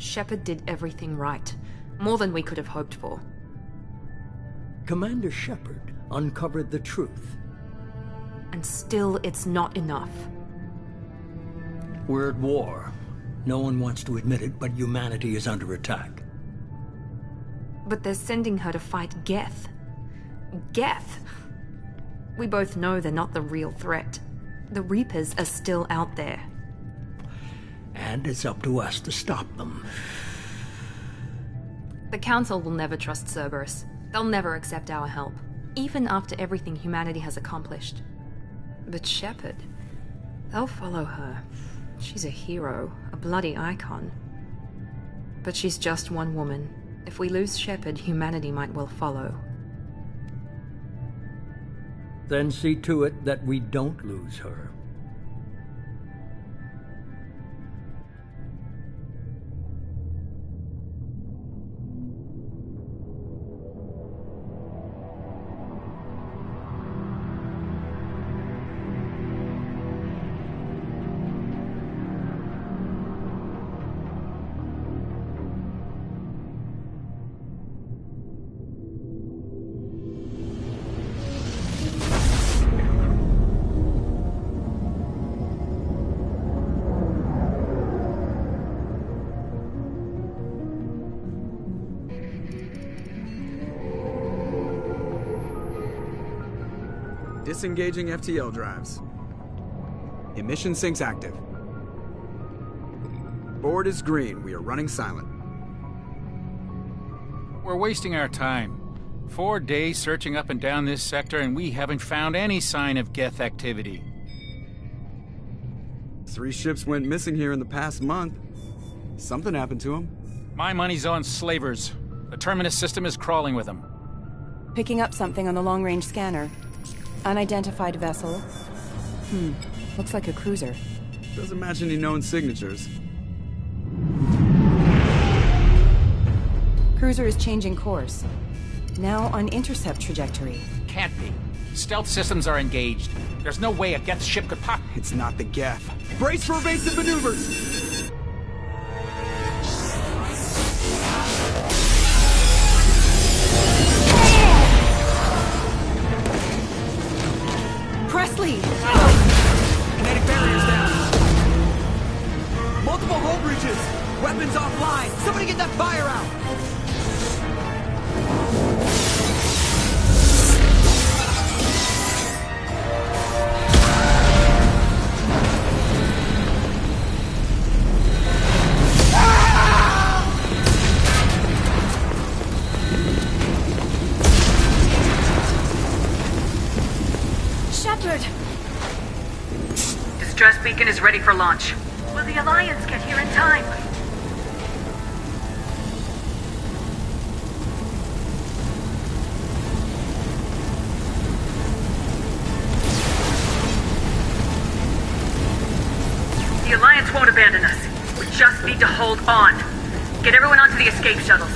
Shepard did everything right. More than we could have hoped for. Commander Shepard uncovered the truth. And still, it's not enough. We're at war. No one wants to admit it, but humanity is under attack. But they're sending her to fight Geth. Geth! We both know they're not the real threat. The Reapers are still out there. And it's up to us to stop them. The Council will never trust Cerberus. They'll never accept our help, even after everything humanity has accomplished. But Shepard, they'll follow her. She's a hero, a bloody icon. But she's just one woman. If we lose Shepard, humanity might well follow. Then see to it that we don't lose her. Disengaging FTL drives. Emission sinks active. Board is green. We are running silent. We're wasting our time. 4 days searching up and down this sector, and we haven't found any sign of Geth activity. 3 ships went missing here in the past month. Something happened to them. My money's on slavers. The Terminus system is crawling with them. Picking up something on the long-range scanner. Unidentified vessel. Looks like a cruiser. Doesn't match any known signatures. Cruiser is changing course. Now on intercept trajectory. Can't be. Stealth systems are engaged. There's no way a Geth ship could pop. It's not the Geth. Brace for evasive maneuvers! Presley! Kinetic barriers down. Multiple hull breaches. Weapons offline. Somebody get that fire out. Shepard! Distress beacon is ready for launch. Will the Alliance get here in time? The Alliance won't abandon us. We just need to hold on. Get everyone onto the escape shuttles.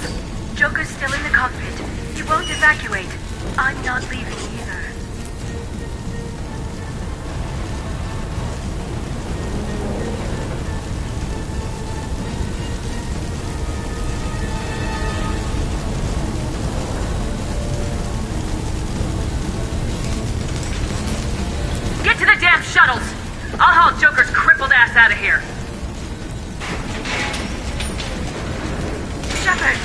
Joker's still in the cockpit. He won't evacuate. I'm not leaving either. Get to the damn shuttles! I'll haul Joker's crippled ass out of here. Shepard!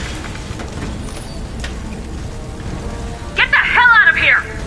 Get the hell out of here!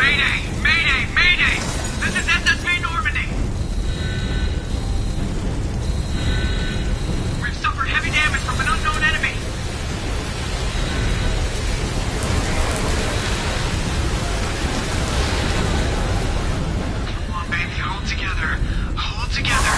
Mayday! Mayday! Mayday! This is SSV Normandy! We've suffered heavy damage from an unknown enemy. Come on, baby, hold together. Hold together.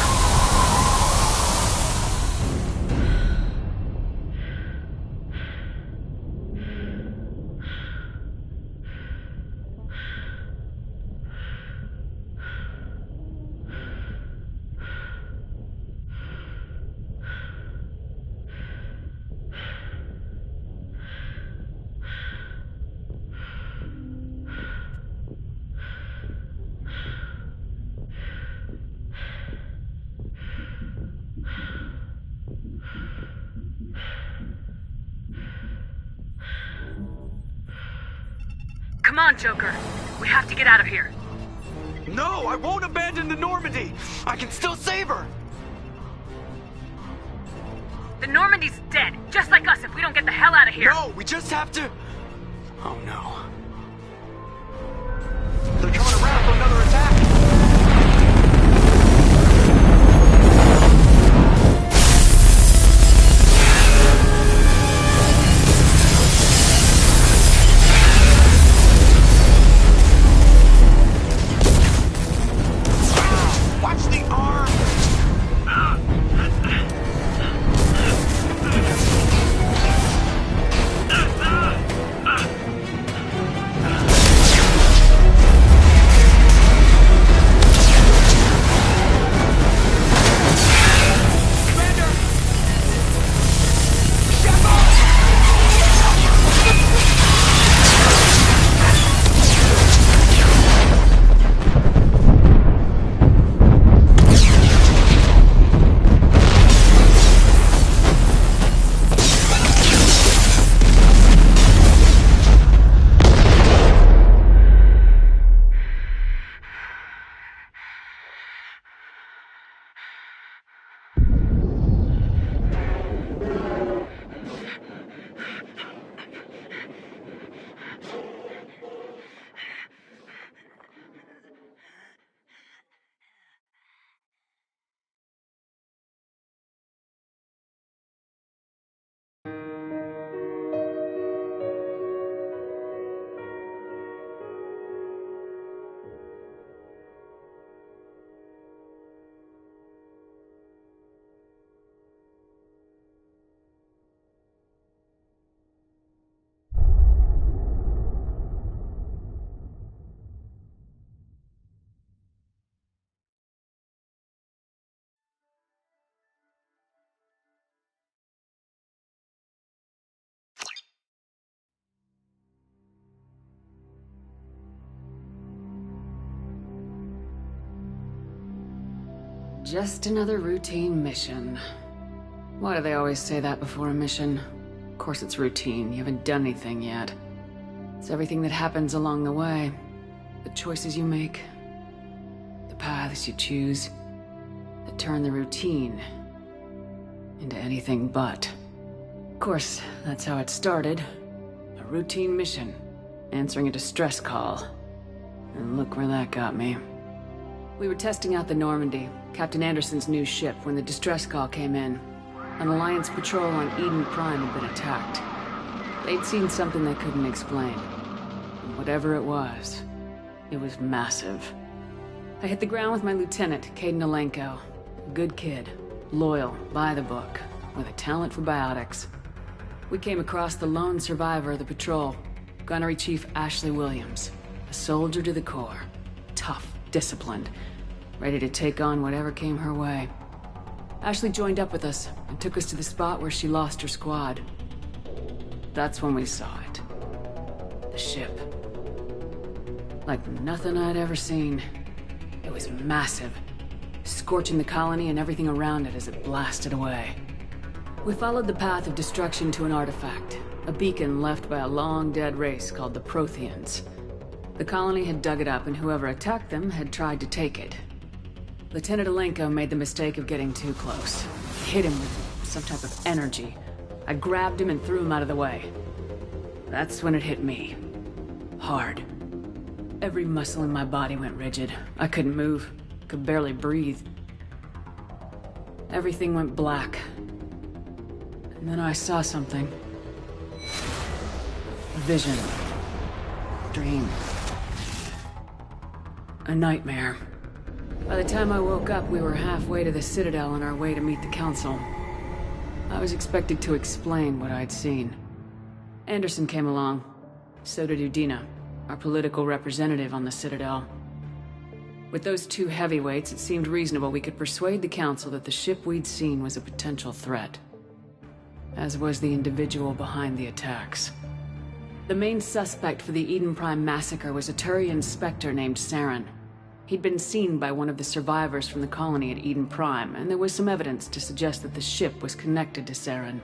Come on, Joker. We have to get out of here. No, I won't abandon the Normandy. I can still save her. The Normandy's dead, just like us if we don't get the hell out of here. No, we just have to... Oh, no. They're coming around for another attack. Just another routine mission. Why do they always say that before a mission? Of course it's routine. You haven't done anything yet. It's everything that happens along the way. The choices you make. The paths you choose. That turn the routine into anything but. Of course, that's how it started. A routine mission. Answering a distress call. And look where that got me. We were testing out the Normandy, Captain Anderson's new ship, when the distress call came in. An Alliance patrol on Eden Prime had been attacked. They'd seen something they couldn't explain. And whatever it was massive. I hit the ground with my lieutenant, Caden Alenko. A good kid, loyal, by the book, with a talent for biotics. We came across the lone survivor of the patrol, Gunnery Chief Ashley Williams. A soldier to the core. Tough, disciplined, ready to take on whatever came her way. Ashley joined up with us and took us to the spot where she lost her squad. That's when we saw it. The ship. Like nothing I'd ever seen. It was massive, scorching the colony and everything around it as it blasted away. We followed the path of destruction to an artifact, a beacon left by a long-dead race called the Protheans. The colony had dug it up, and whoever attacked them had tried to take it. Lieutenant Alenko made the mistake of getting too close. He hit him with some type of energy. I grabbed him and threw him out of the way. That's when it hit me. Hard. Every muscle in my body went rigid. I couldn't move, could barely breathe. Everything went black. And then I saw something. A vision. Dream. A nightmare. By the time I woke up, we were halfway to the Citadel on our way to meet the Council. I was expected to explain what I'd seen. Anderson came along. So did Udina, our political representative on the Citadel. With those two heavyweights, it seemed reasonable we could persuade the Council that the ship we'd seen was a potential threat. As was the individual behind the attacks. The main suspect for the Eden Prime massacre was a Turian Spectre named Saren. He'd been seen by one of the survivors from the colony at Eden Prime, and there was some evidence to suggest that the ship was connected to Saren.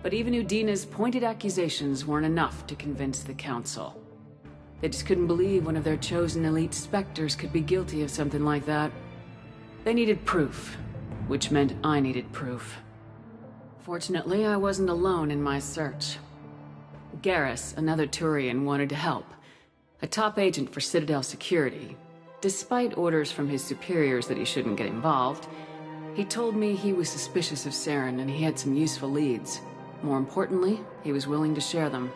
But even Udina's pointed accusations weren't enough to convince the Council. They just couldn't believe one of their chosen elite Spectres could be guilty of something like that. They needed proof, which meant I needed proof. Fortunately, I wasn't alone in my search. Garrus, another Turian, wanted to help. A top agent for Citadel security. Despite orders from his superiors that he shouldn't get involved, he told me he was suspicious of Saren and he had some useful leads. More importantly, he was willing to share them.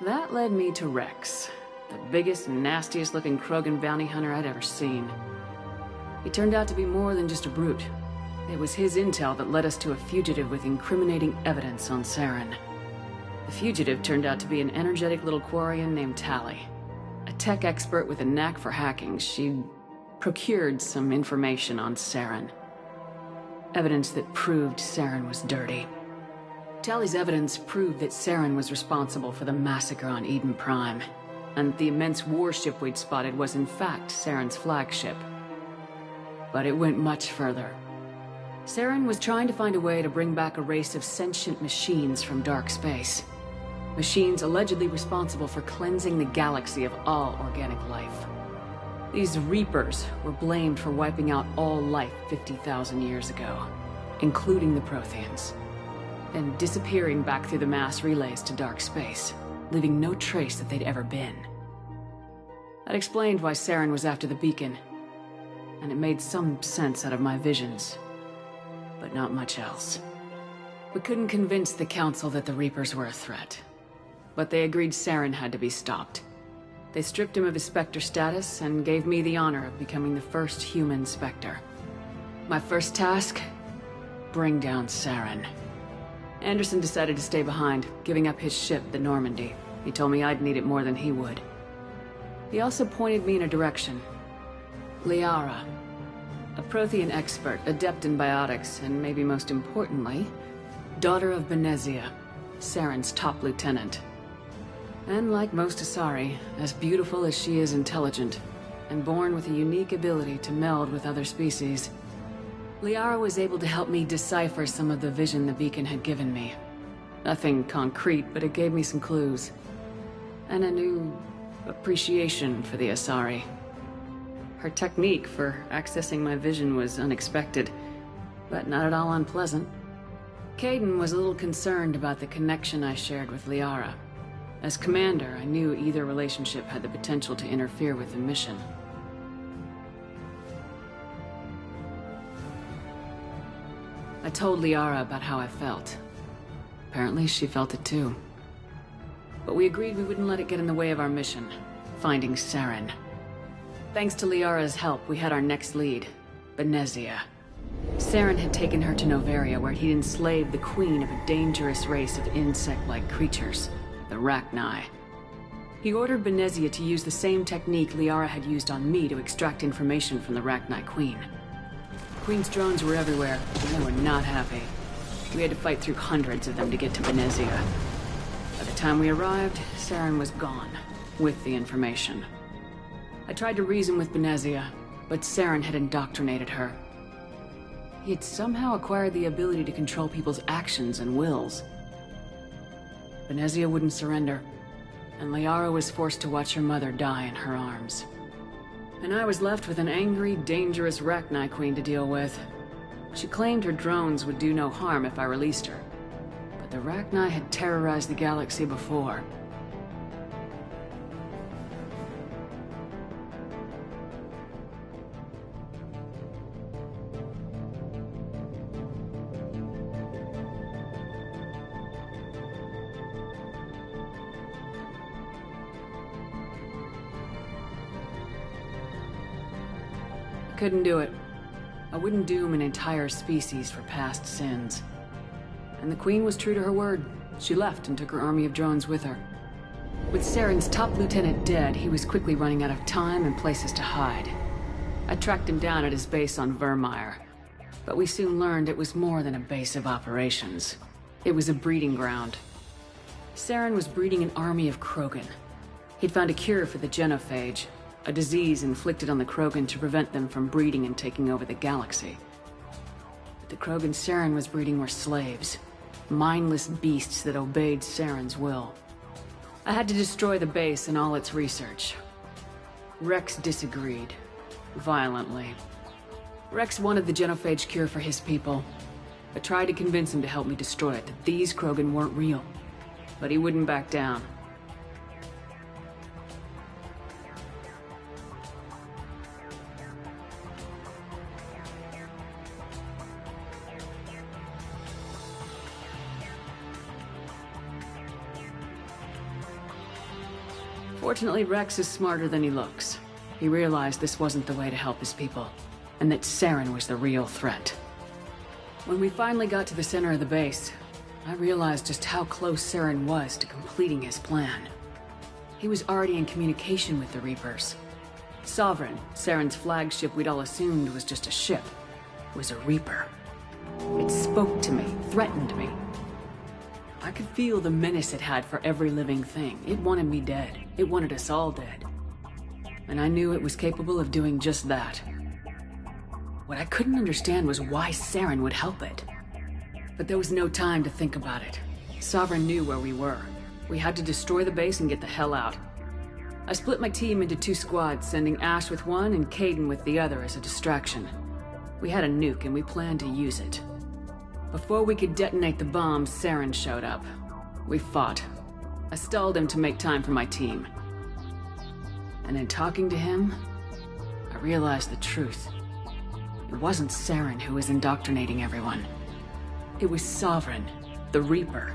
That led me to Rex, the biggest and nastiest looking Krogan bounty hunter I'd ever seen. He turned out to be more than just a brute. It was his intel that led us to a fugitive with incriminating evidence on Saren. The fugitive turned out to be an energetic little Quarian named Tali. A tech expert with a knack for hacking, she'd procured some information on Saren. Evidence that proved Saren was dirty. Tali's evidence proved that Saren was responsible for the massacre on Eden Prime, and the immense warship we'd spotted was in fact Saren's flagship. But it went much further. Saren was trying to find a way to bring back a race of sentient machines from dark space. Machines allegedly responsible for cleansing the galaxy of all organic life. These Reapers were blamed for wiping out all life 50,000 years ago, including the Protheans, and disappearing back through the mass relays to dark space, leaving no trace that they'd ever been. That explained why Saren was after the beacon, and it made some sense out of my visions, but not much else. We couldn't convince the Council that the Reapers were a threat. But they agreed Saren had to be stopped. They stripped him of his Spectre status and gave me the honor of becoming the first human Spectre. My first task? Bring down Saren. Anderson decided to stay behind, giving up his ship, the Normandy. He told me I'd need it more than he would. He also pointed me in a direction. Liara. A Prothean expert, adept in biotics, and maybe most importantly, daughter of Benezia, Saren's top lieutenant. And like most Asari, as beautiful as she is intelligent, and born with a unique ability to meld with other species, Liara was able to help me decipher some of the vision the beacon had given me. Nothing concrete, but it gave me some clues. And a new appreciation for the Asari. Her technique for accessing my vision was unexpected, but not at all unpleasant. Kaidan was a little concerned about the connection I shared with Liara. As commander, I knew either relationship had the potential to interfere with the mission. I told Liara about how I felt. Apparently, she felt it too. But we agreed we wouldn't let it get in the way of our mission, finding Saren. Thanks to Liara's help, we had our next lead, Benezia. Saren had taken her to Noveria, where he'd enslaved the queen of a dangerous race of insect-like creatures, the Rachni. He ordered Benezia to use the same technique Liara had used on me to extract information from the Rachni queen. The queen's drones were everywhere, and they were not happy. We had to fight through hundreds of them to get to Benezia. By the time we arrived, Saren was gone, with the information. I tried to reason with Benezia, but Saren had indoctrinated her. He had somehow acquired the ability to control people's actions and wills. Benezia wouldn't surrender, and Liara was forced to watch her mother die in her arms. And I was left with an angry, dangerous Rachni queen to deal with. She claimed her drones would do no harm if I released her. But the Rachni had terrorized the galaxy before. Couldn't do it. I wouldn't doom an entire species for past sins. And the Queen was true to her word. She left and took her army of drones with her. With Saren's top lieutenant dead, he was quickly running out of time and places to hide. I tracked him down at his base on Vermeer, but we soon learned it was more than a base of operations. It was a breeding ground. Saren was breeding an army of Krogan. He'd found a cure for the genophage, a disease inflicted on the Krogan to prevent them from breeding and taking over the galaxy. But the Krogan Saren was breeding were slaves, mindless beasts that obeyed Saren's will. I had to destroy the base and all its research. Rex disagreed, violently. Rex wanted the genophage cure for his people. I tried to convince him to help me destroy it, that these Krogan weren't real. But he wouldn't back down. Fortunately, Rex is smarter than he looks. He realized this wasn't the way to help his people, and that Saren was the real threat. When we finally got to the center of the base, I realized just how close Saren was to completing his plan. He was already in communication with the Reapers. Sovereign, Saren's flagship we'd all assumed was just a ship, was a Reaper. It spoke to me, threatened me. I could feel the menace it had for every living thing. It wanted me dead. It wanted us all dead. And I knew it was capable of doing just that. What I couldn't understand was why Saren would help it. But there was no time to think about it. Sovereign knew where we were. We had to destroy the base and get the hell out. I split my team into 2 squads, sending Ash with one and Kaidan with the other as a distraction. We had a nuke and we planned to use it. Before we could detonate the bombs, Saren showed up. We fought. I stalled him to make time for my team. And in talking to him, I realized the truth. It wasn't Saren who was indoctrinating everyone. It was Sovereign, the Reaper.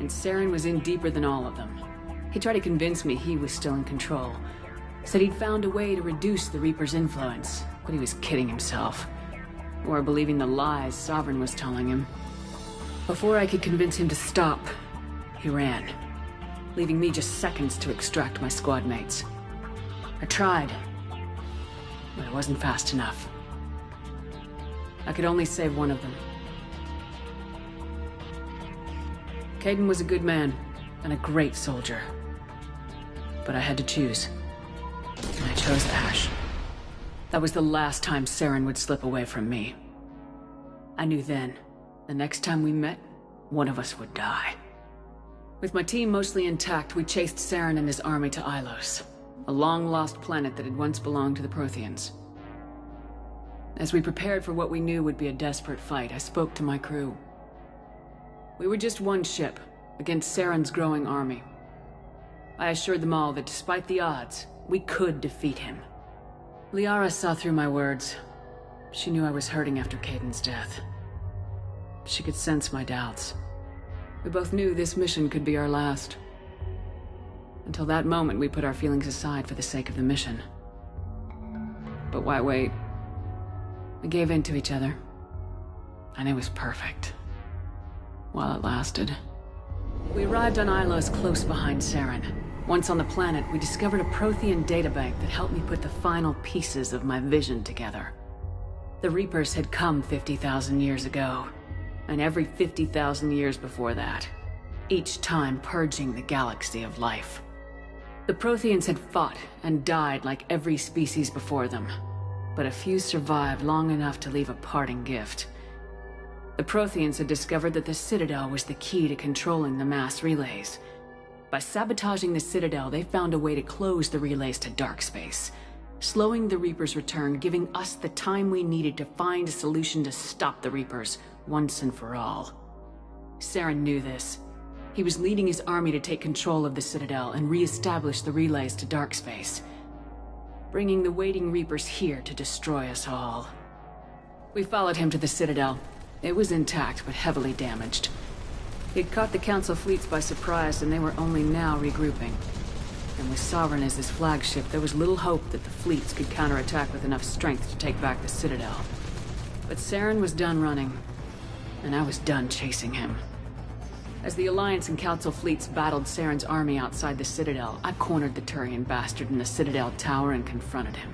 And Saren was in deeper than all of them. He tried to convince me he was still in control. Said he'd found a way to reduce the Reaper's influence, but he was kidding himself. Or believing the lies Sovereign was telling him. Before I could convince him to stop, he ran, leaving me just seconds to extract my squad mates. I tried, but it wasn't fast enough. I could only save one of them. Kaidan was a good man, and a great soldier. But I had to choose. And I chose Ash. That was the last time Saren would slip away from me. I knew then, the next time we met, one of us would die. With my team mostly intact, we chased Saren and his army to Ilos, a long-lost planet that had once belonged to the Protheans. As we prepared for what we knew would be a desperate fight, I spoke to my crew. We were just one ship, against Saren's growing army. I assured them all that despite the odds, we could defeat him. Liara saw through my words. She knew I was hurting after Kaidan's death. She could sense my doubts. We both knew this mission could be our last. Until that moment, we put our feelings aside for the sake of the mission. But why wait? We gave in to each other. And it was perfect. While it lasted. We arrived on Ilos close behind Saren. Once on the planet, we discovered a Prothean databank that helped me put the final pieces of my vision together. The Reapers had come 50,000 years ago, and every 50,000 years before that, each time purging the galaxy of life. The Protheans had fought and died like every species before them, but a few survived long enough to leave a parting gift. The Protheans had discovered that the Citadel was the key to controlling the mass relays. By sabotaging the Citadel, they found a way to close the relays to dark space, slowing the Reapers' return, giving us the time we needed to find a solution to stop the Reapers once and for all. Saren knew this. He was leading his army to take control of the Citadel and re-establish the relays to dark space, bringing the waiting Reapers here to destroy us all. We followed him to the Citadel. It was intact, but heavily damaged. He'd caught the Council fleets by surprise, and they were only now regrouping. And with Sovereign as his flagship, there was little hope that the fleets could counterattack with enough strength to take back the Citadel. But Saren was done running, and I was done chasing him. As the Alliance and Council fleets battled Saren's army outside the Citadel, I cornered the Turian bastard in the Citadel tower and confronted him.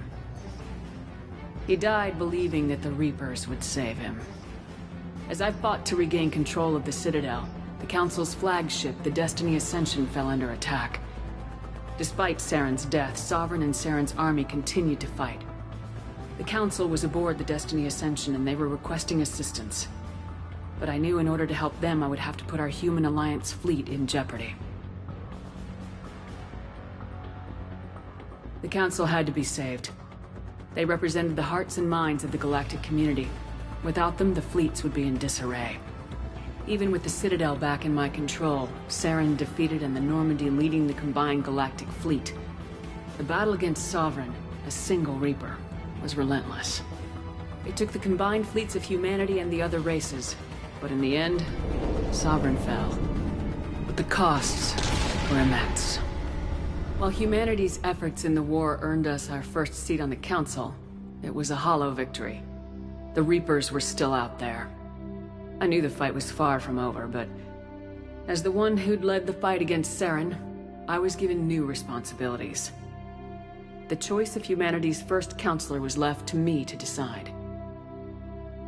He died believing that the Reapers would save him. As I fought to regain control of the Citadel, the Council's flagship, the Destiny Ascension, fell under attack. Despite Saren's death, Sovereign and Saren's army continued to fight. The Council was aboard the Destiny Ascension and they were requesting assistance. But I knew in order to help them, I would have to put our human Alliance fleet in jeopardy. The Council had to be saved. They represented the hearts and minds of the galactic community. Without them, the fleets would be in disarray. Even with the Citadel back in my control, Saren defeated and the Normandy leading the combined galactic fleet, the battle against Sovereign, a single Reaper, was relentless. It took the combined fleets of humanity and the other races, but in the end, Sovereign fell. But the costs were immense. While humanity's efforts in the war earned us our first seat on the Council, it was a hollow victory. The Reapers were still out there. I knew the fight was far from over, but as the one who'd led the fight against Saren, I was given new responsibilities. The choice of humanity's first counselor was left to me to decide.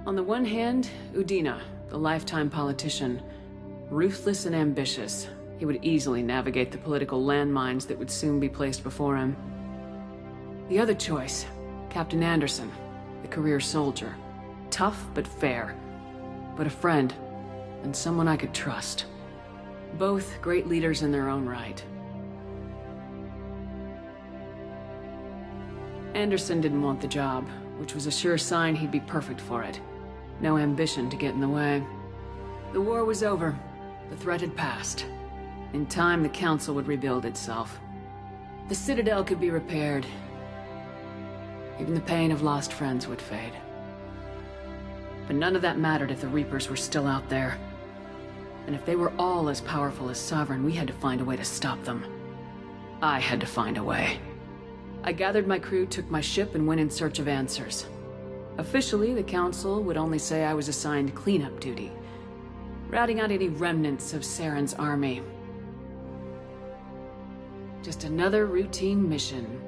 On the one hand, Udina, the lifetime politician, ruthless and ambitious. He would easily navigate the political landmines that would soon be placed before him. The other choice, Captain Anderson, the career soldier. Tough but fair, but a friend, and someone I could trust. Both great leaders in their own right. Anderson didn't want the job, which was a sure sign he'd be perfect for it. No ambition to get in the way. The war was over. The threat had passed. In time, the Council would rebuild itself. The Citadel could be repaired. Even the pain of lost friends would fade. But none of that mattered if the Reapers were still out there. And if they were all as powerful as Sovereign, we had to find a way to stop them. I had to find a way. I gathered my crew, took my ship, and went in search of answers. Officially, the Council would only say I was assigned cleanup duty, routing out any remnants of Saren's army. Just another routine mission.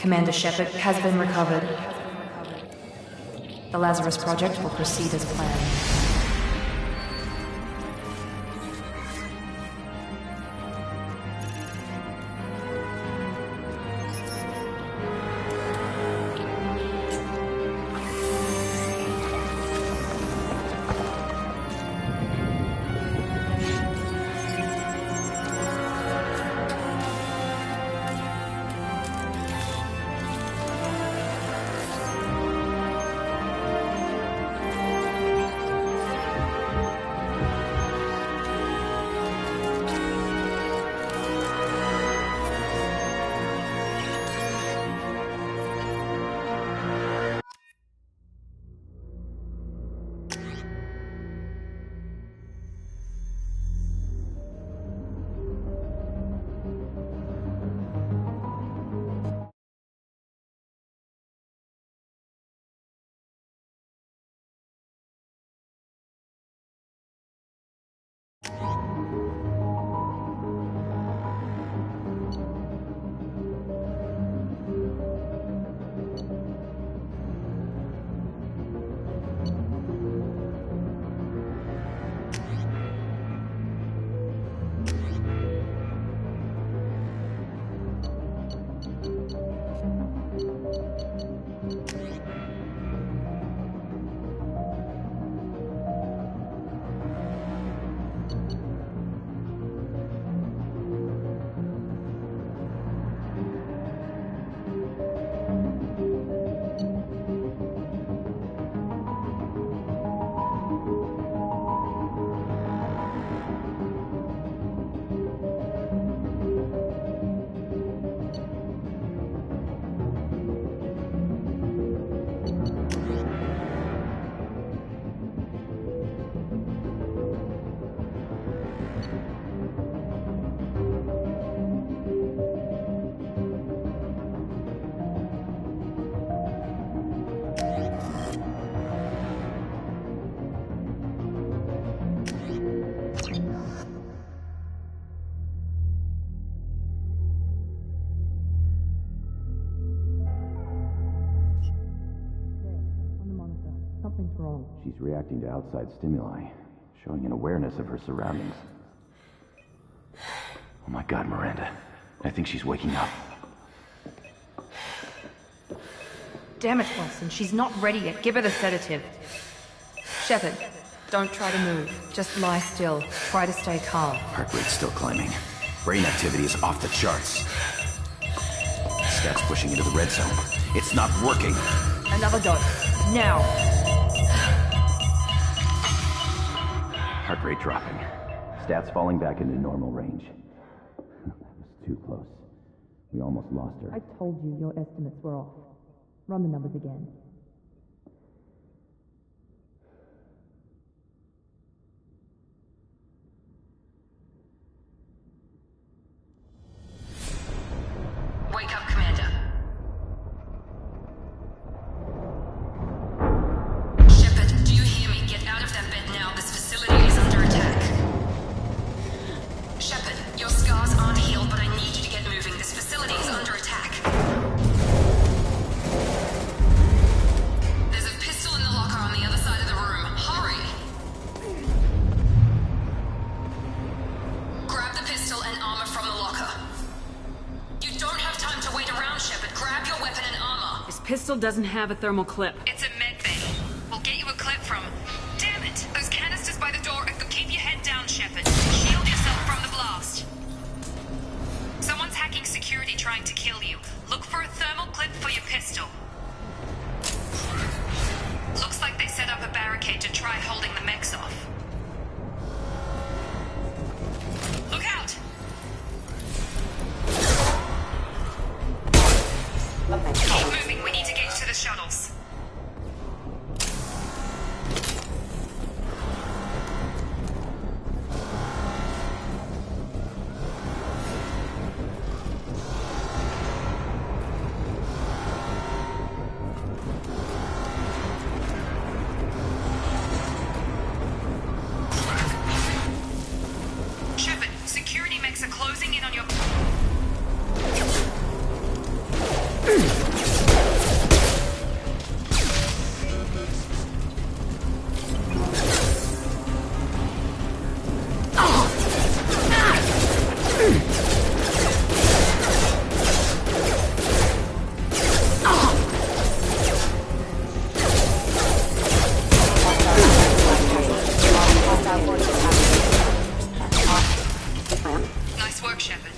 Commander Shepard has been recovered. The Lazarus Project will proceed as planned. wrong? She's reacting to outside stimuli, showing an awareness of her surroundings. Oh my God, Miranda. I think she's waking up. Damn it, Wilson. She's not ready yet. Give her the sedative. Shepard, don't try to move. Just lie still. Try to stay calm. Heart rate's still climbing. Brain activity is off the charts. Stats pushing into the red zone. It's not working. Another dose. Now. Heart rate dropping. Stats falling back into normal range. That was too close. We almost lost her. I told you your estimates were off. Run the numbers again. Wake up, Commander. Shepard, do you hear me? Get out of that bed now. This facility is under attack. Shepard, your scars aren't healed, but I need you to get moving. This facility is under attack. There's a pistol in the locker on the other side of the room. Hurry! Grab the pistol and armor from the locker. You don't have time to wait around, Shepard. Grab your weapon and armor. This pistol doesn't have a thermal clip. It's a med bay. We'll get you a clip from... Damn it! Those canisters by the door. Keep your head down, Shepard. Shield yourself from the blast. Someone's hacking security trying to kill you. Look for a thermal clip for your pistol. Looks like they set up a barricade to try holding the mechs off. Look out! Keep moving. We need to get to the shuttles. Shepard, security mechs are closing in on your... Nice work, Shepard.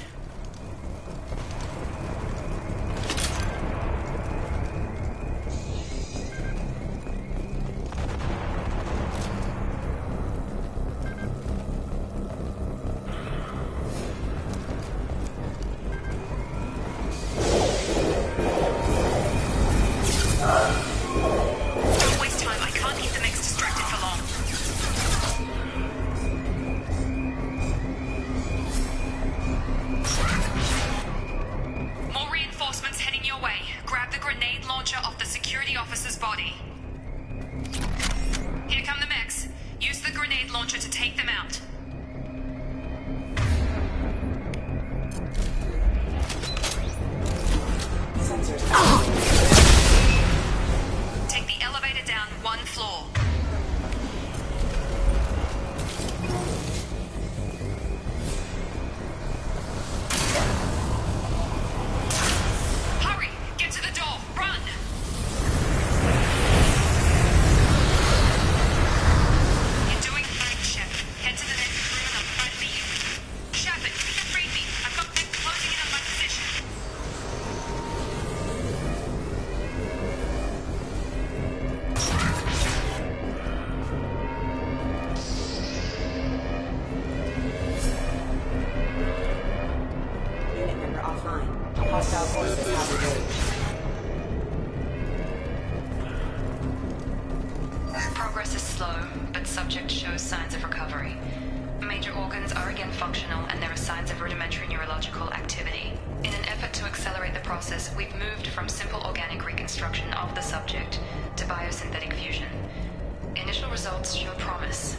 Don't waste time. I can't keep the mechs distracted for long. More reinforcements heading your way. Grab the grenade launcher off the security officer's body. Here come the mechs. Use the grenade launcher to take them out. Take the elevator down one floor. Hurry! Get to the door! Run! You're doing fine, Shepard. Head to the next room and I'll try to meet you. Shepard, read me. I've got men closing in on my position. Unit member offline. Hostile forces have engaged. Progress is slow, but subject shows signs of recovery. Major organs are again functional, and there are signs of rudimentary neurological activity. In an effort to accelerate the process, we've moved from simple organic reconstruction of the subject to biosynthetic fusion. Initial results show promise.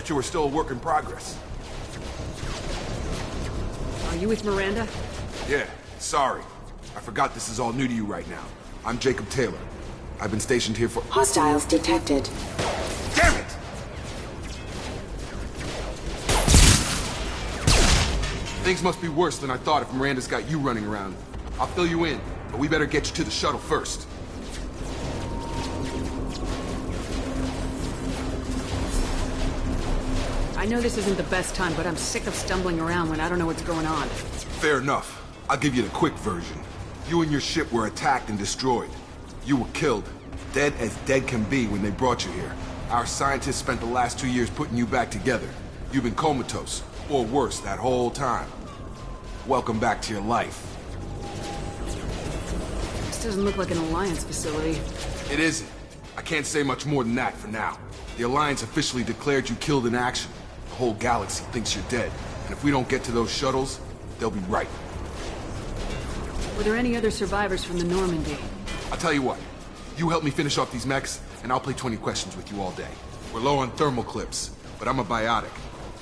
thought you were still a work in progress. Are you with Miranda? Yeah, sorry. I forgot this is all new to you right now. I'm Jacob Taylor. I've been stationed here for— Hostiles detected. Damn it! Things must be worse than I thought if Miranda's got you running around. I'll fill you in, but we better get you to the shuttle first. I know this isn't the best time, but I'm sick of stumbling around when I don't know what's going on. Fair enough. I'll give you the quick version. You and your ship were attacked and destroyed. You were killed. Dead as dead can be when they brought you here. Our scientists spent the last 2 years putting you back together. You've been comatose, or worse, that whole time. Welcome back to your life. This doesn't look like an Alliance facility. It isn't. I can't say much more than that for now. The Alliance officially declared you killed in action. The whole galaxy thinks you're dead. And if we don't get to those shuttles, they'll be right. Were there any other survivors from the Normandy? I'll tell you what. You help me finish off these mechs, and I'll play 20 questions with you all day. We're low on thermal clips, but I'm a biotic.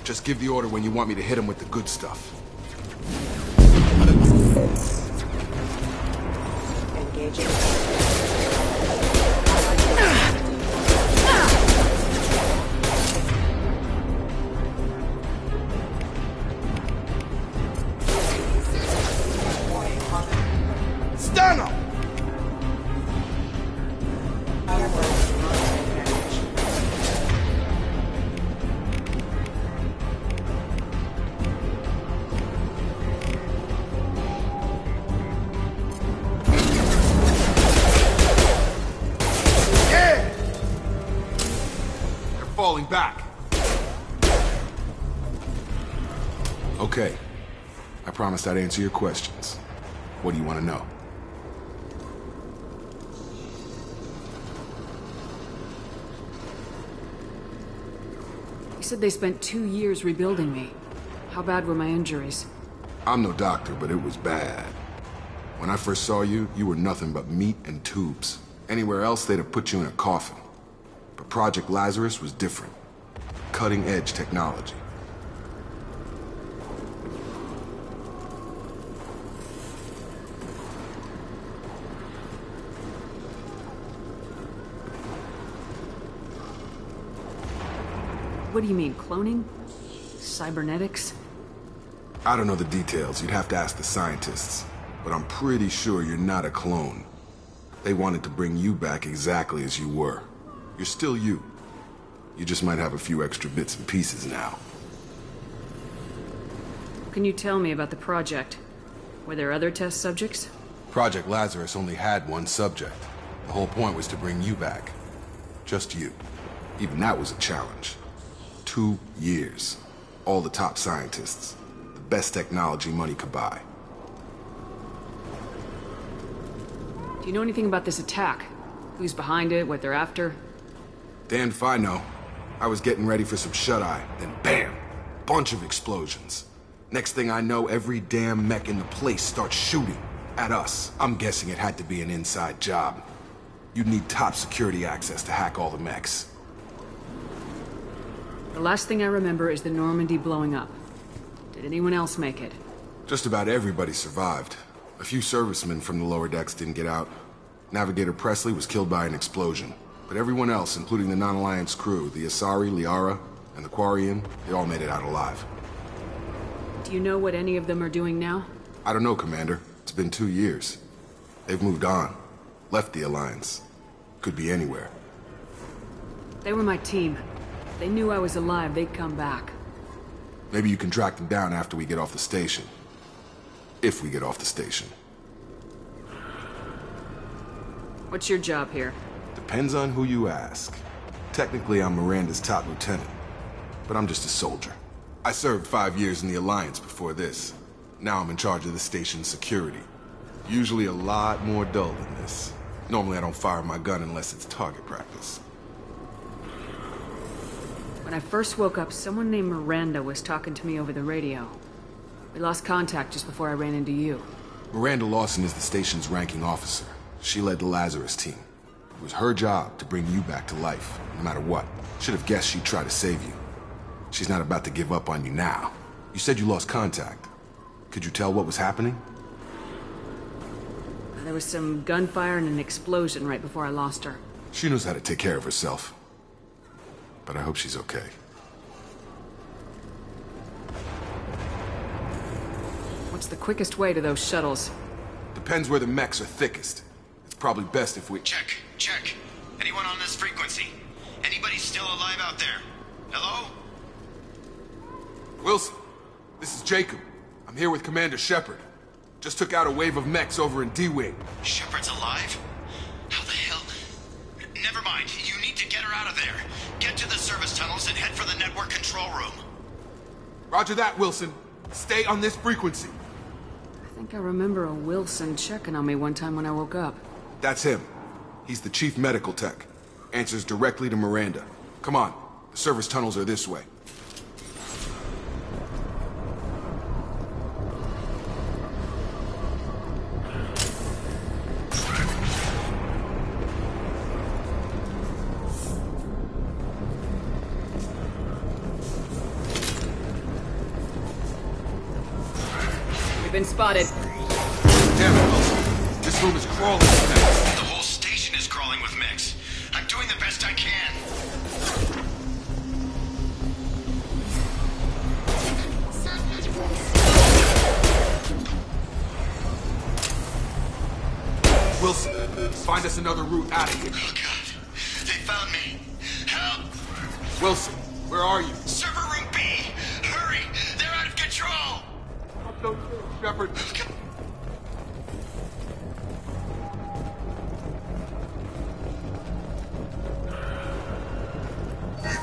Just give the order when you want me to hit them with the good stuff. Engaging. Stun 'em! Falling back. Okay. I promised I'd answer your questions. What do you want to know? You said they spent 2 years rebuilding me. How bad were my injuries? I'm no doctor, but it was bad. When I first saw you, you were nothing but meat and tubes. Anywhere else, they'd have put you in a coffin. But Project Lazarus was different. Cutting-edge technology. What do you mean, cloning? Cybernetics? I don't know the details. You'd have to ask the scientists. But I'm pretty sure you're not a clone. They wanted to bring you back exactly as you were. You're still you. You just might have a few extra bits and pieces now. Can you tell me about the project? Were there other test subjects? Project Lazarus only had one subject. The whole point was to bring you back. Just you. Even that was a challenge. 2 years. All the top scientists. The best technology money could buy. Do you know anything about this attack? Who's behind it, what they're after? Damned if I know. I was getting ready for some shut-eye, then bam! Bunch of explosions. Next thing I know, every damn mech in the place starts shooting at us. I'm guessing it had to be an inside job. You'd need top security access to hack all the mechs. The last thing I remember is the Normandy blowing up. Did anyone else make it? Just about everybody survived. A few servicemen from the lower decks didn't get out. Navigator Presley was killed by an explosion. But everyone else, including the non-Alliance crew, the Asari, Liara, and the Quarian, they all made it out alive. Do you know what any of them are doing now? I don't know, Commander. It's been 2 years. They've moved on. Left the Alliance. Could be anywhere. They were my team. If they knew I was alive, they'd come back. Maybe you can track them down after we get off the station. If we get off the station. What's your job here? Depends on who you ask. Technically, I'm Miranda's top lieutenant. But I'm just a soldier. I served 5 years in the Alliance before this. Now I'm in charge of the station's security. Usually a lot more dull than this. Normally I don't fire my gun unless it's target practice. When I first woke up, someone named Miranda was talking to me over the radio. We lost contact just before I ran into you. Miranda Lawson is the station's ranking officer. She led the Lazarus team. It was her job to bring you back to life, no matter what. Should have guessed she'd try to save you. She's not about to give up on you now. You said you lost contact. Could you tell what was happening? There was some gunfire and an explosion right before I lost her. She knows how to take care of herself. But I hope she's okay. What's the quickest way to those shuttles? Depends where the mechs are thickest. It's probably best if we... Check. Anyone on this frequency? Anybody still alive out there? Hello? Wilson, this is Jacob. I'm here with Commander Shepard. Just took out a wave of mechs over in D-Wing. Shepard's alive? How the hell? Never mind. You need to get her out of there. Get to the service tunnels and head for the network control room. Roger that, Wilson. Stay on this frequency. I think I remember a Wilson checking on me one time when I woke up. That's him. He's the chief medical tech. Answers directly to Miranda. Come on. The service tunnels are this way. We've been spotted. Damn it, Wilson. This room is crawling with mechs. The whole station is crawling with mechs. I'm doing the best I can. Wilson, find us another route out of here. Oh, God. They found me. Help! Wilson, where are you? Server room B! Hurry! They're out of control! Don't Shepard.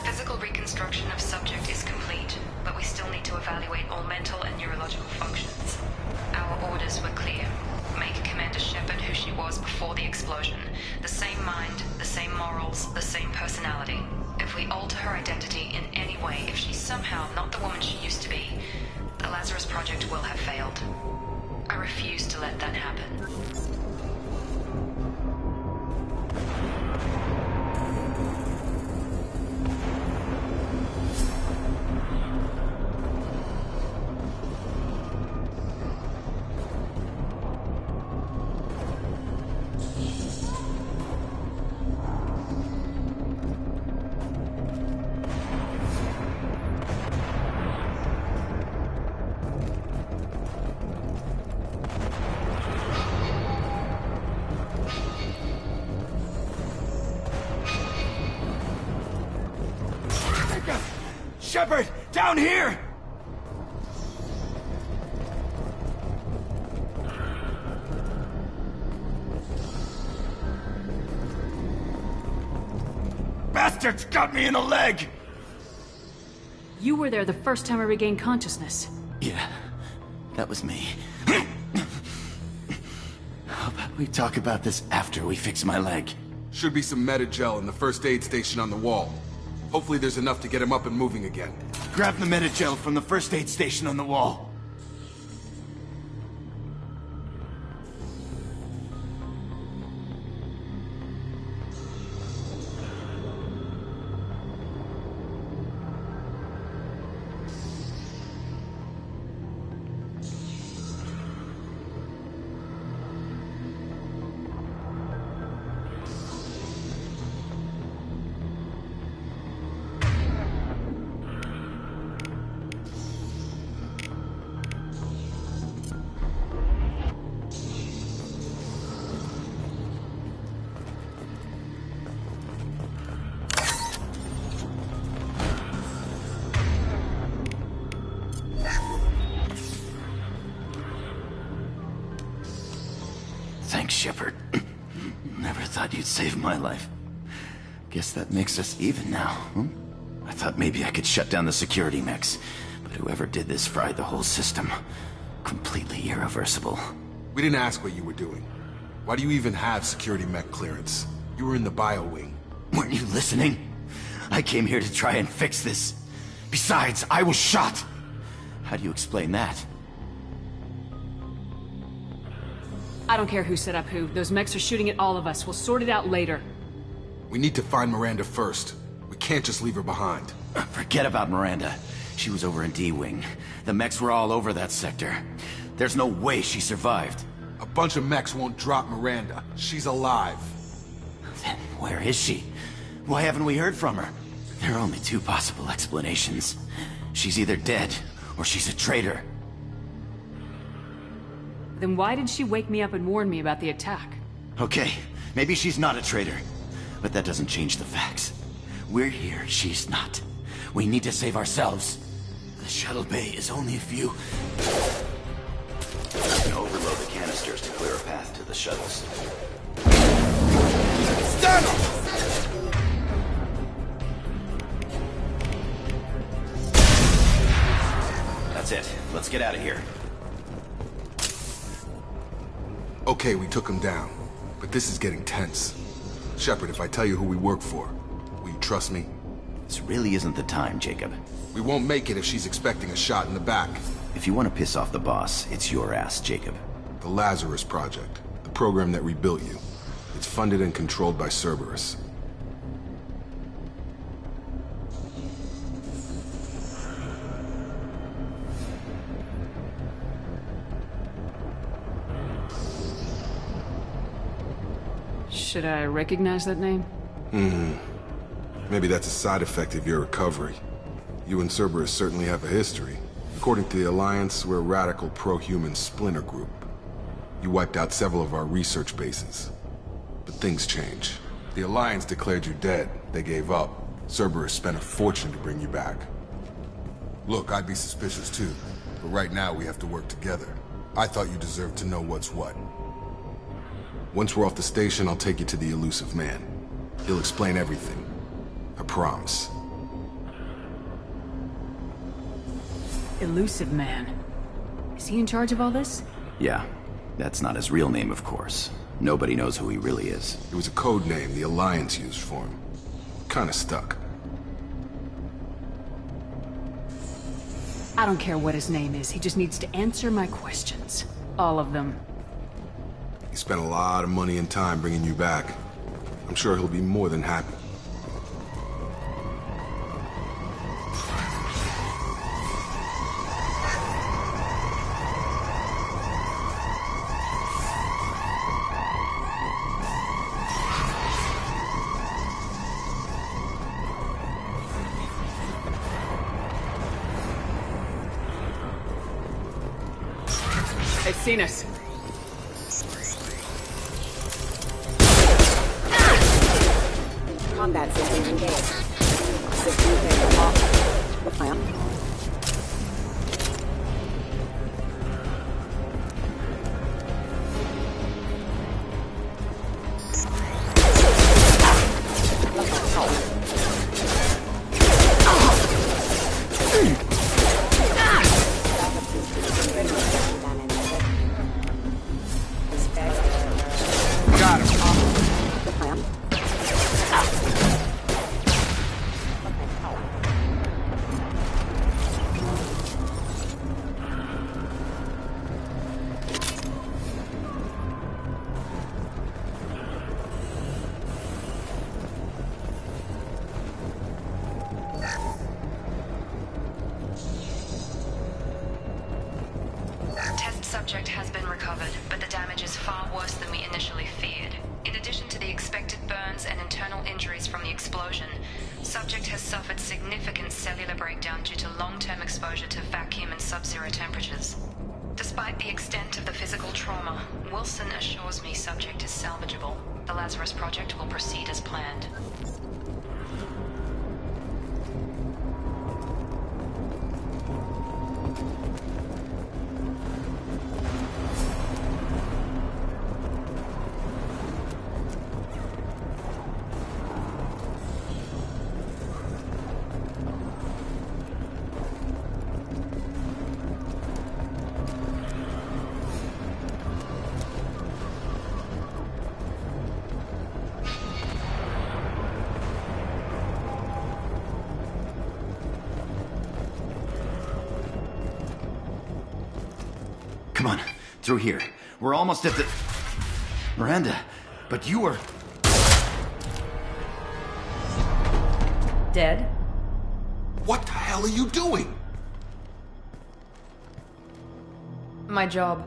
Physical reconstruction of subject is complete, but we still need to evaluate all mental and neurological functions. Our orders were clear. Make Commander Shepard who she was before the explosion. The same mind, the same morals, the same personality. If we alter her identity in any way, if she's somehow not the woman she used to be, the Lazarus Project will have failed. I refuse to let that happen. Shepard! Down here! Bastards got me in the leg! You were there the first time I regained consciousness. Yeah, that was me. How about we talk about this after we fix my leg? Should be some Metagel in the first aid station on the wall. Hopefully there's enough to get him up and moving again. Grab the Metagel from the first aid station on the wall. Thanks, Shepard. Never thought you'd save my life. Guess that makes us even now, huh? I thought maybe I could shut down the security mechs, but whoever did this fried the whole system. Completely irreversible. We didn't ask what you were doing. Why do you even have security mech clearance? You were in the bio wing. Weren't you listening? I came here to try and fix this. Besides, I was shot. How do you explain that? I don't care who set up who. Those mechs are shooting at all of us. We'll sort it out later. We need to find Miranda first. We can't just leave her behind. Forget about Miranda. She was over in D-Wing. The mechs were all over that sector. There's no way she survived. A bunch of mechs won't drop Miranda. She's alive. Then where is she? Why haven't we heard from her? There are only two possible explanations. She's either dead, or she's a traitor. Then why did she wake me up and warn me about the attack? Okay, maybe she's not a traitor. But that doesn't change the facts. We're here, she's not. We need to save ourselves. The shuttle bay is only a few... Overload the canisters to clear a path to the shuttles. Stand up! That's it. Let's get out of here. Okay, we took him down. But this is getting tense. Shepard, if I tell you who we work for, will you trust me? This really isn't the time, Jacob. We won't make it if she's expecting a shot in the back. If you want to piss off the boss, it's your ass, Jacob. The Lazarus Project. The program that rebuilt you. It's funded and controlled by Cerberus. Should I recognize that name? Maybe that's a side effect of your recovery. You and Cerberus certainly have a history. According to the Alliance, we're a radical pro-human splinter group. You wiped out several of our research bases. But things change. The Alliance declared you dead. They gave up. Cerberus spent a fortune to bring you back. Look, I'd be suspicious too. But right now we have to work together. I thought you deserved to know what's what. Once we're off the station, I'll take you to the elusive man. He'll explain everything. I promise. Elusive Man. Is he in charge of all this? Yeah. That's not his real name, of course. Nobody knows who he really is. It was a code name the Alliance used for him. Kinda stuck. I don't care what his name is. He just needs to answer my questions. All of them. He spent a lot of money and time bringing you back. I'm sure he'll be more than happy. They've seen us. Combat system engaged. System failure off. Lamp. Subject has been recovered, but the damage is far worse than we initially feared. In addition to the expected burns and internal injuries from the explosion, subject has suffered significant cellular breakdown due to long-term exposure to vacuum and sub-zero temperatures. Despite the extent of the physical trauma, Wilson assures me subject is salvageable. The Lazarus Project will proceed as planned. Come on, through here. We're almost at the... Miranda, but you were... Dead? What the hell are you doing? My job.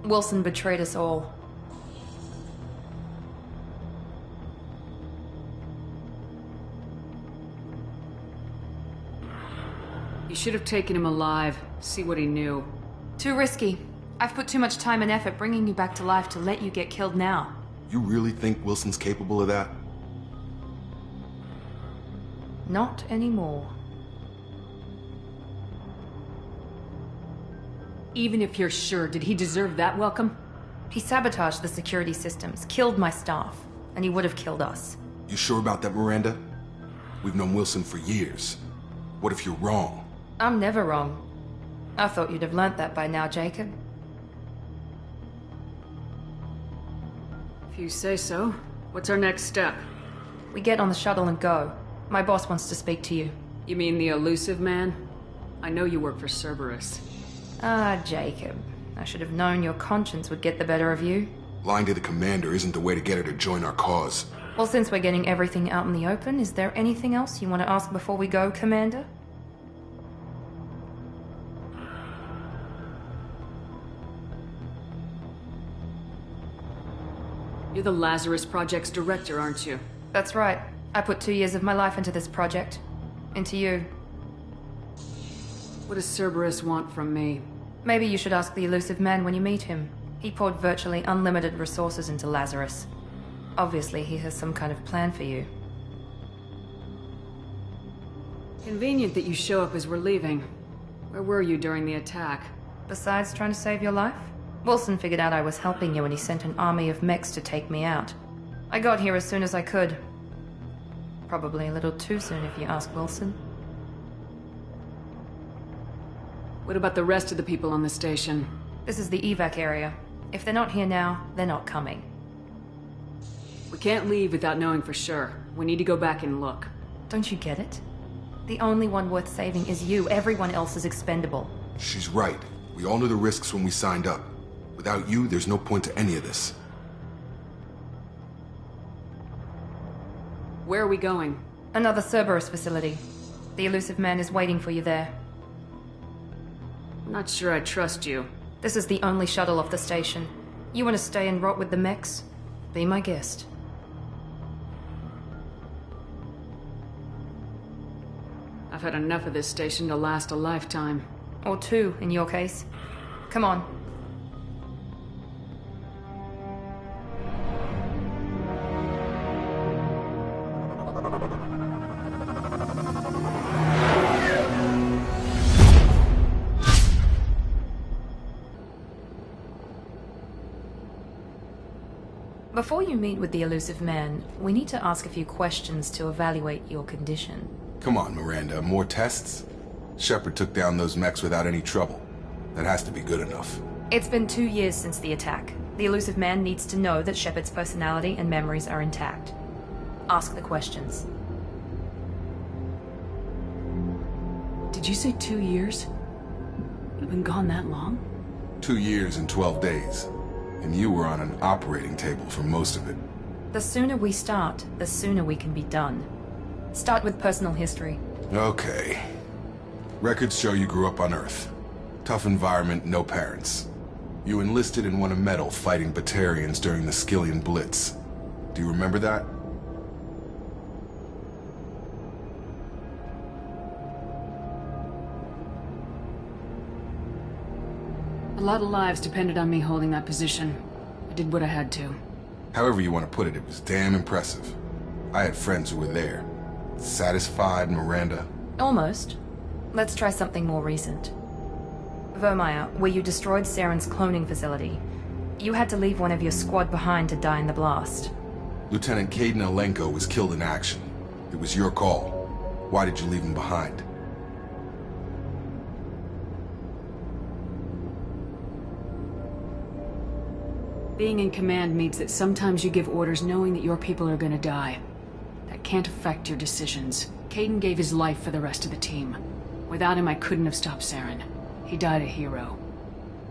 Wilson betrayed us all. You should have taken him alive, see what he knew. Too risky. I've put too much time and effort bringing you back to life to let you get killed now. You really think Wilson's capable of that? Not anymore. Even if you're sure, did he deserve that welcome? He sabotaged the security systems, killed my staff, and he would have killed us. You sure about that, Miranda? We've known Wilson for years. What if you're wrong? I'm never wrong. I thought you'd have learnt that by now, Jacob. If you say so. What's our next step? We get on the shuttle and go. My boss wants to speak to you. You mean the elusive man? I know you work for Cerberus. Ah, Jacob. I should have known your conscience would get the better of you. Lying to the commander isn't the way to get her to join our cause. Well, since we're getting everything out in the open, is there anything else you want to ask before we go, Commander? You're the Lazarus Project's director, aren't you? That's right. I put 2 years of my life into this project. Into you. What does Cerberus want from me? Maybe you should ask the elusive man when you meet him. He poured virtually unlimited resources into Lazarus. Obviously, he has some kind of plan for you. Convenient that you show up as we're leaving. Where were you during the attack? Besides trying to save your life? Wilson figured out I was helping you and he sent an army of mechs to take me out. I got here as soon as I could. Probably a little too soon if you ask Wilson. What about the rest of the people on the station? This is the evac area. If they're not here now, they're not coming. We can't leave without knowing for sure. We need to go back and look. Don't you get it? The only one worth saving is you. Everyone else is expendable. She's right. We all knew the risks when we signed up. Without you, there's no point to any of this. Where are we going? Another Cerberus facility. The elusive man is waiting for you there. I'm not sure I trust you. This is the only shuttle off the station. You want to stay and rot with the mechs? Be my guest. I've had enough of this station to last a lifetime. Or 2, in your case. Come on. Before you meet with the elusive man, we need to ask a few questions to evaluate your condition. Come on, Miranda, more tests? Shepard took down those mechs without any trouble. That has to be good enough. It's been 2 years since the attack. The elusive man needs to know that Shepard's personality and memories are intact. Ask the questions. Did you say 2 years? You've been gone that long? 2 years and 12 days. And you were on an operating table for most of it. The sooner we start, the sooner we can be done. Start with personal history. Okay. Records show you grew up on Earth. Tough environment, no parents. You enlisted and won a medal fighting Batarians during the Skillian Blitz. Do you remember that? A lot of lives depended on me holding that position. I did what I had to. However you want to put it, it was damn impressive. I had friends who were there. Satisfied, Miranda? Almost. Let's try something more recent. Vermeer, where you destroyed Saren's cloning facility. You had to leave one of your squad behind to die in the blast. Lieutenant Caden Alenko was killed in action. It was your call. Why did you leave him behind? Being in command means that sometimes you give orders knowing that your people are gonna die. That can't affect your decisions. Caden gave his life for the rest of the team. Without him, I couldn't have stopped Saren. He died a hero.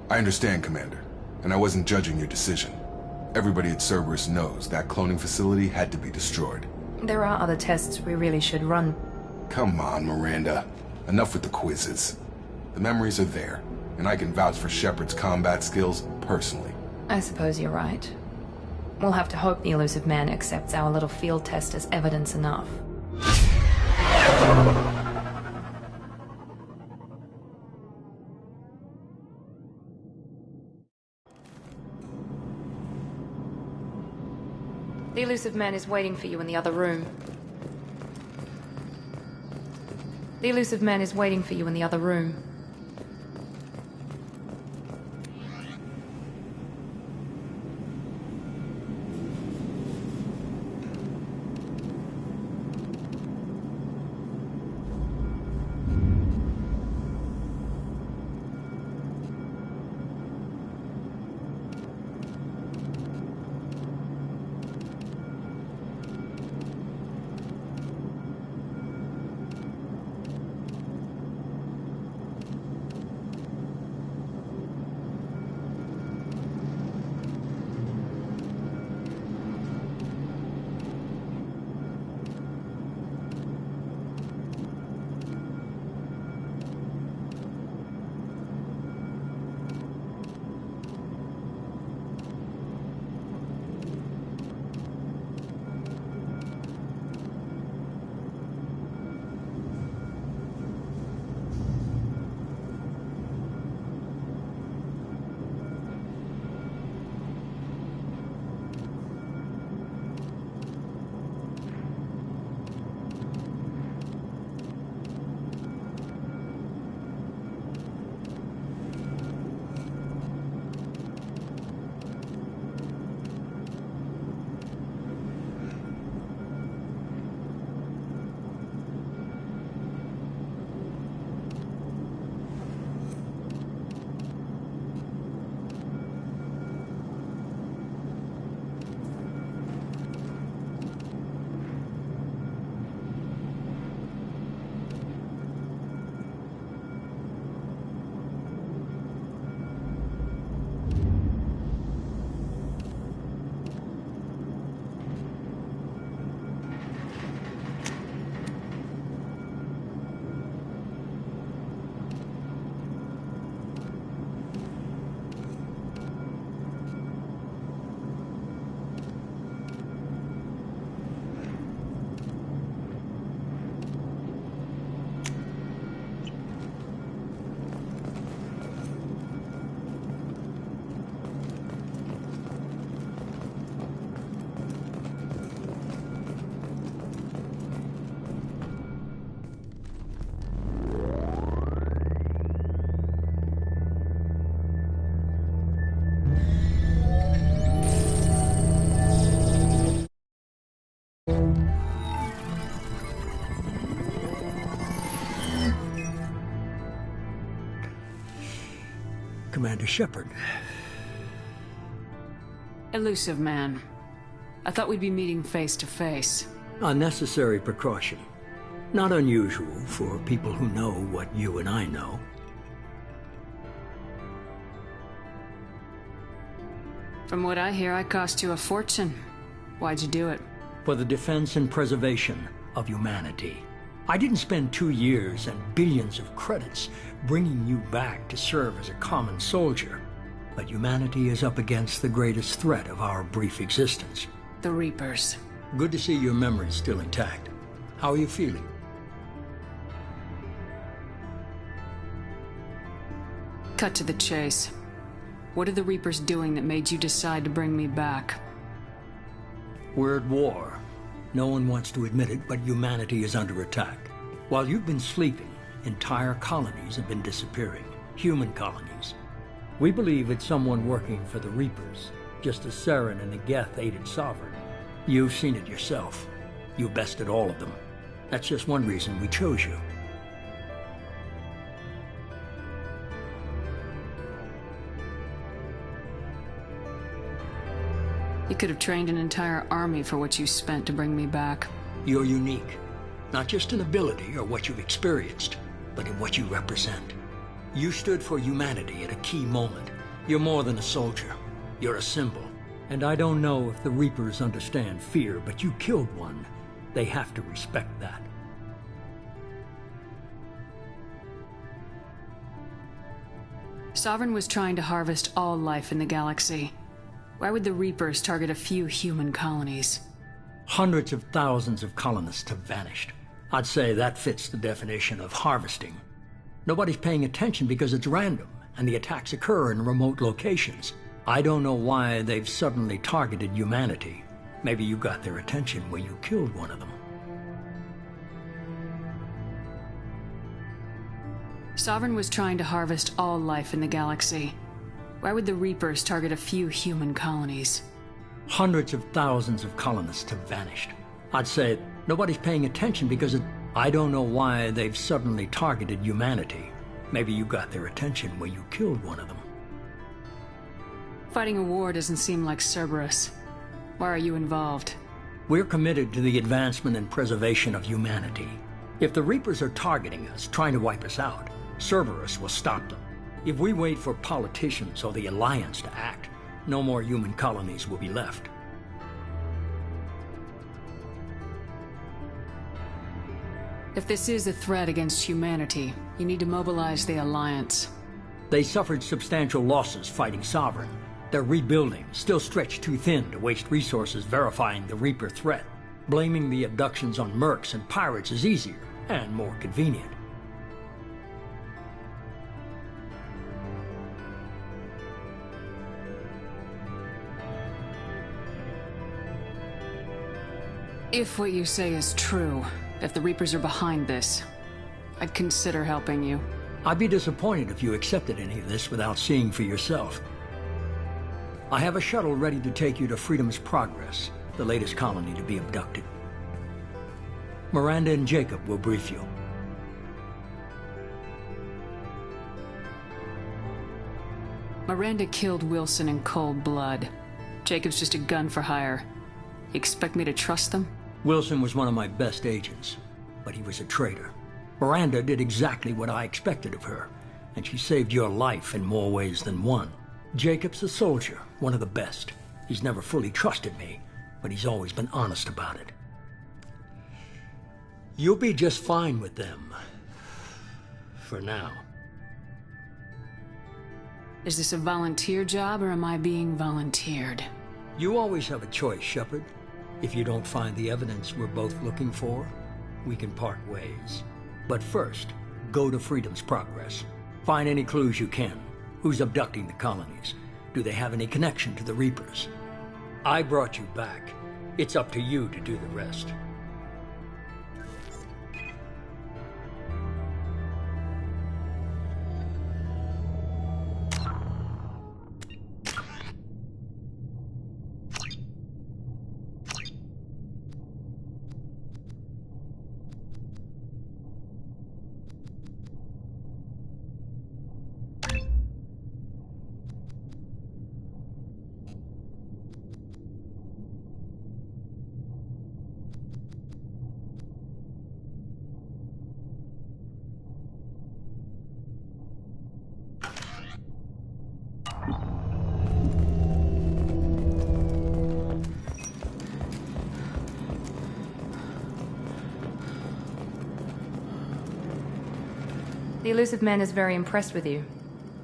I understand, Commander, and I wasn't judging your decision. Everybody at Cerberus knows that cloning facility had to be destroyed. There are other tests we really should run. Come on, Miranda. Enough with the quizzes. The memories are there, and I can vouch for Shepard's combat skills personally. I suppose you're right. We'll have to hope the elusive man accepts our little field test as evidence enough. The elusive man is waiting for you in the other room. The elusive man is waiting for you in the other room. Commander Shepard. Elusive man. I thought we'd be meeting face to face. A necessary precaution. Not unusual for people who know what you and I know. From what I hear, I cost you a fortune. Why'd you do it? For the defense and preservation of humanity. I didn't spend 2 years and billions of credits bringing you back to serve as a common soldier. But humanity is up against the greatest threat of our brief existence. The Reapers. Good to see your memory's still intact. How are you feeling? Cut to the chase. What are the Reapers doing that made you decide to bring me back? We're at war. No one wants to admit it, but humanity is under attack. While you've been sleeping, entire colonies have been disappearing. Human colonies. We believe it's someone working for the Reapers, just as Saren and the Geth aided Sovereign. You've seen it yourself. You bested all of them. That's just one reason we chose you. You could have trained an entire army for what you spent to bring me back. You're unique. Not just in ability or what you've experienced, but in what you represent. You stood for humanity at a key moment. You're more than a soldier. You're a symbol. And I don't know if the Reapers understand fear, but you killed one. They have to respect that. Sovereign was trying to harvest all life in the galaxy. Why would the Reapers target a few human colonies? Hundreds of thousands of colonists have vanished. I'd say that fits the definition of harvesting. Nobody's paying attention because it's random, and the attacks occur in remote locations. I don't know why they've suddenly targeted humanity. Maybe you got their attention when you killed one of them. Sovereign was trying to harvest all life in the galaxy. Why would the Reapers target a few human colonies? Hundreds of thousands of colonists have vanished. I'd say nobody's paying attention because I don't know why they've suddenly targeted humanity. Maybe you got their attention when you killed one of them. Fighting a war doesn't seem like Cerberus. Why are you involved? We're committed to the advancement and preservation of humanity. If the Reapers are targeting us, trying to wipe us out, Cerberus will stop them. If we wait for politicians or the Alliance to act, no more human colonies will be left. If this is a threat against humanity, you need to mobilize the Alliance. They suffered substantial losses fighting Sovereign. They're rebuilding, still stretched too thin to waste resources verifying the Reaper threat. Blaming the abductions on mercs and pirates is easier and more convenient. If what you say is true, if the Reapers are behind this, I'd consider helping you. I'd be disappointed if you accepted any of this without seeing for yourself. I have a shuttle ready to take you to Freedom's Progress, the latest colony to be abducted. Miranda and Jacob will brief you. Miranda killed Wilson in cold blood. Jacob's just a gun for hire. You expect me to trust them? Wilson was one of my best agents, but he was a traitor. Miranda did exactly what I expected of her, and she saved your life in more ways than one. Jacob's a soldier, one of the best. He's never fully trusted me, but he's always been honest about it. You'll be just fine with them. For now. Is this a volunteer job, or am I being volunteered? You always have a choice, Shepard. If you don't find the evidence we're both looking for, we can part ways. But first, go to Freedom's Progress. Find any clues you can. Who's abducting the colonies? Do they have any connection to the Reapers? I brought you back. It's up to you to do the rest. The elusive man is very impressed with you.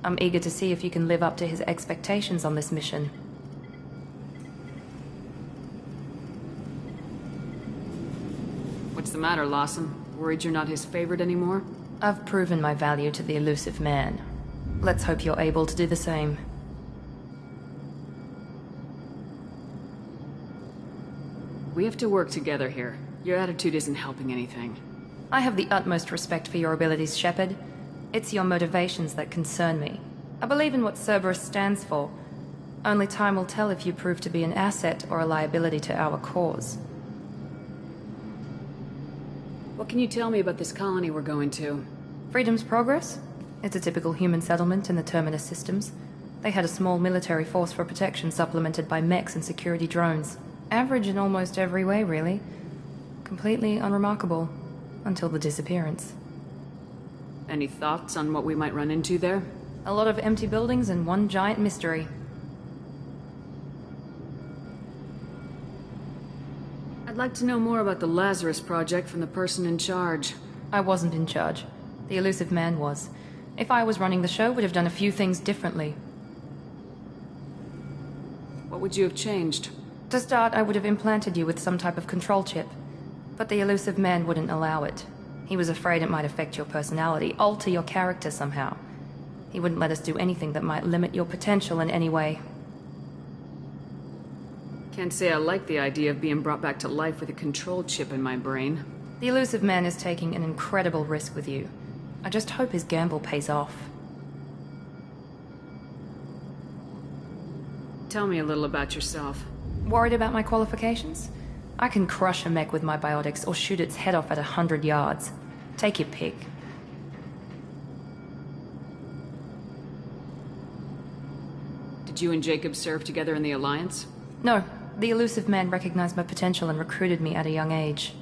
I'm eager to see if you can live up to his expectations on this mission. What's the matter, Lawson? Worried you're not his favorite anymore? I've proven my value to the elusive man. Let's hope you're able to do the same. We have to work together here. Your attitude isn't helping anything. I have the utmost respect for your abilities, Shepard. It's your motivations that concern me. I believe in what Cerberus stands for. Only time will tell if you prove to be an asset or a liability to our cause. What can you tell me about this colony we're going to? Freedom's Progress? It's a typical human settlement in the Terminus systems. They had a small military force for protection supplemented by mechs and security drones. Average in almost every way, really. Completely unremarkable. Until the disappearance. Any thoughts on what we might run into there? A lot of empty buildings and one giant mystery. I'd like to know more about the Lazarus Project from the person in charge. I wasn't in charge. The elusive man was. If I was running the show, would have done a few things differently. What would you have changed? To start, I would have implanted you with some type of control chip. But the elusive man wouldn't allow it. He was afraid it might affect your personality, alter your character somehow. He wouldn't let us do anything that might limit your potential in any way. Can't say I like the idea of being brought back to life with a control chip in my brain. The elusive man is taking an incredible risk with you. I just hope his gamble pays off. Tell me a little about yourself. Worried about my qualifications? I can crush a mech with my biotics or shoot its head off at 100 yards. Take your pick. Did you and Jacob serve together in the Alliance? No. The elusive man recognized my potential and recruited me at a young age.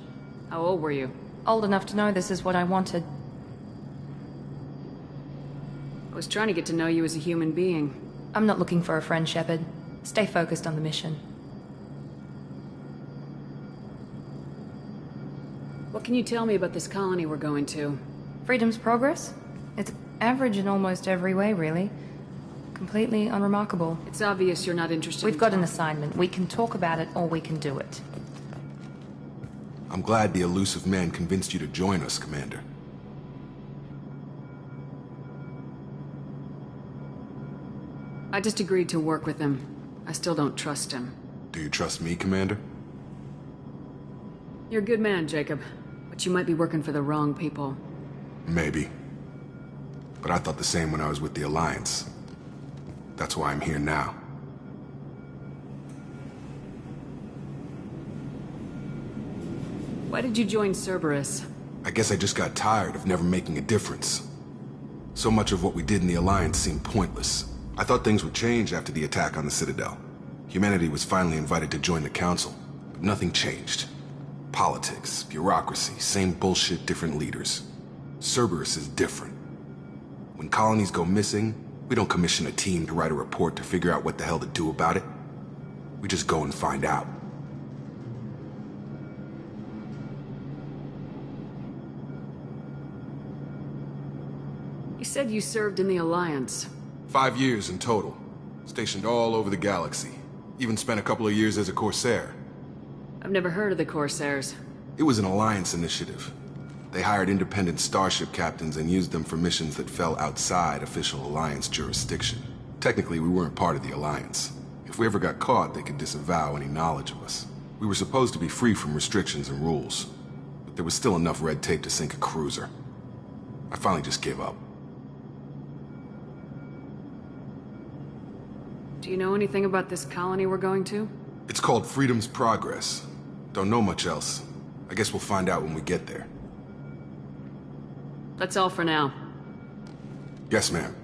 How old were you? Old enough to know this is what I wanted. I was trying to get to know you as a human being. I'm not looking for a friend, Shepard. Stay focused on the mission. What can you tell me about this colony we're going to? Freedom's Progress? It's average in almost every way, really. Completely unremarkable. It's obvious you're not interested. We've got an assignment. We can talk about it, or we can do it. I'm glad the elusive man convinced you to join us, Commander. I just agreed to work with him. I still don't trust him. Do you trust me, Commander? You're a good man, Jacob. But you might be working for the wrong people. Maybe. But I thought the same when I was with the Alliance. That's why I'm here now. Why did you join Cerberus? I guess I just got tired of never making a difference. So much of what we did in the Alliance seemed pointless. I thought things would change after the attack on the Citadel. Humanity was finally invited to join the Council, but nothing changed. Politics, bureaucracy, same bullshit, different leaders. Cerberus is different. When colonies go missing, we don't commission a team to write a report to figure out what the hell to do about it. We just go and find out. You said you served in the Alliance. 5 years in total. Stationed all over the galaxy. Even spent a couple of years as a Corsair. I've never heard of the Corsairs. It was an Alliance initiative. They hired independent starship captains and used them for missions that fell outside official Alliance jurisdiction. Technically, we weren't part of the Alliance. If we ever got caught, they could disavow any knowledge of us. We were supposed to be free from restrictions and rules, but there was still enough red tape to sink a cruiser. I finally just gave up. Do you know anything about this colony we're going to? It's called Freedom's Progress. Don't know much else. I guess we'll find out when we get there. That's all for now. Yes, ma'am.